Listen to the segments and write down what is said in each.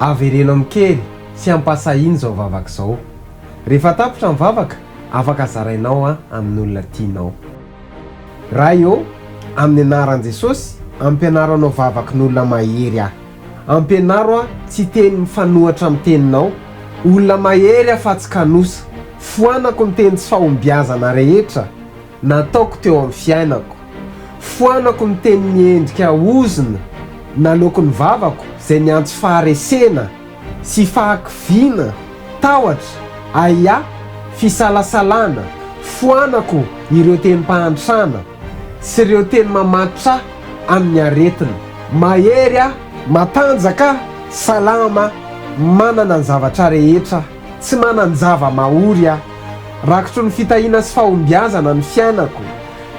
Avereno amikely sy ampasahiny zao vavaka zao. Rehefa tapitra ny vavaka, afaka zarainao amin'ny olona tianao. Raha io amin'ny anaran'i Jesosy ampianaranao vavaky n'olona mahery aho. Ampianaro tsy teny mifanohatra amin'ny teninao. Olona mahery fa tsy kanosa. Foanako ny teny tsy fahombiazana rehetra nataoko teo amin'ny fiainako. Foanako ny teny miendrika ozina naloko ny vavako izay niantso faharesena sy fahakiviana, tahotra, aia, fisalasalana. Foanako ireo teny mpahantrana sy ireo teny mamatotra amin'ny aretina. Mahery aho, matanjaka, salama, manana ny zavatra rehetra, tsy manana zava-mahory aho. Rakotro ny fitahiana sy fahombiazana ny fiainako.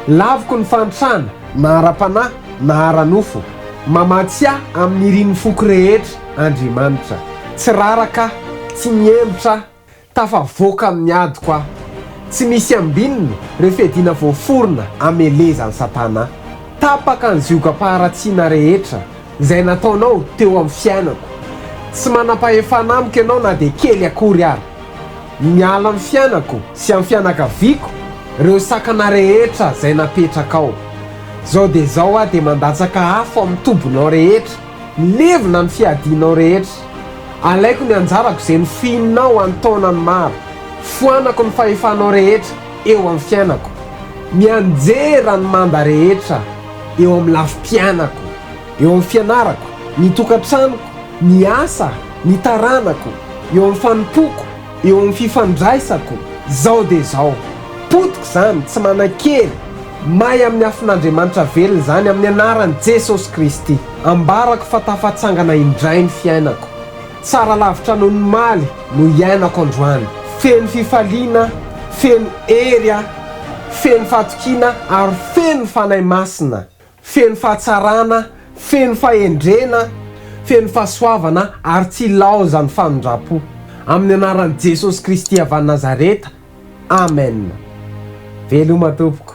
Laviko ny fantrana na ara-panahy na ara-nofo. Mamatsy aho amin'ny iriny foko rehetra Andriamanitra. Tsy raraka, tsy miembotra, tafavoaka amin'ny adiko aho. Tsy misy ambininy rehefa edina voaforona amelezan'ny Satana. Tapaka ny zioka-paharatsiana rehetra izay nataonao teo amin'ny fiainako. Tsy manam-pahefana amiko ianao na dia kely akory ary. Miala amin'ny fiainako sy amin'ny fianakaviako ireo sakana rehetra izay napetraka ao. Zao dia zao aho dia mandatsaka afo amin'ny tombonao rehetra, levona ny fiadianao rehetra. Alaiko ny anjarako izay ny fihinao amin'ny taonany maro. Foanako ny fahefanao rehetra eo amin'ny fiainako. Mianjera ny manda rehetra eo amin'ny lafim-pianako, eo amin'ny fianarako, ny tokantranoko, ny asa, ny taranako, eo amin'ny fanompoko, eo amin'ny fifandraisako. Zao dia zao, potiko izany tsy manan-kely. May amin'ny afin'Andriamanitra velona izany amin'ny anaran'i Jesosy Kristy. Ambarako fa tafatsangana indray ny fiainako. Tsara lavitra noho ny maly no iainako androany. Feno fifaliana, feno hery, feno fatokiana ary feno fanahy masina. Feno fahatsarana, feno fahendrena, feno fahasoavana ary tsy laoza ny fanondram-po. Amin'ny anaran'i Jesosy Kristy avy Nazareta. Amen. Veloma tompoko.